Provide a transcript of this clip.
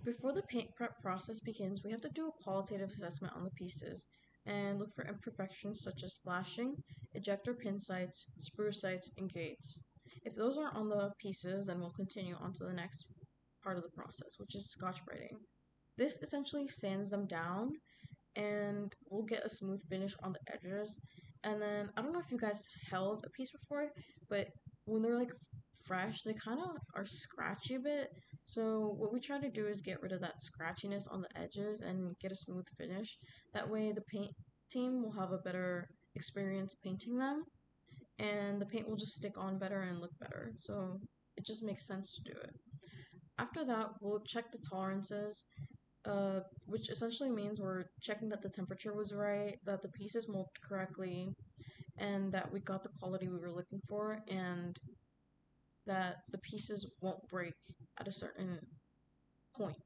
Before the paint prep process begins, we have to do a qualitative assessment on the pieces and look for imperfections such as splashing, ejector pin sites, sprue sites, and gates. If those aren't on the pieces, then we'll continue on to the next part of the process, which is Scotch-Briting. This essentially sands them down and we'll get a smooth finish on the edges. And then, I don't know if you guys held a piece before, but when they're like fresh, they kind of are scratchy a bit. So what we try to do is get rid of that scratchiness on the edges and get a smooth finish. That way the paint team will have a better experience painting them and the paint will just stick on better and look better. So it just makes sense to do it. After that, we'll check the tolerances, which essentially means we're checking that the temperature was right, that the pieces molded correctly, and that we got the quality we were looking for, and that the pieces won't break at a certain point.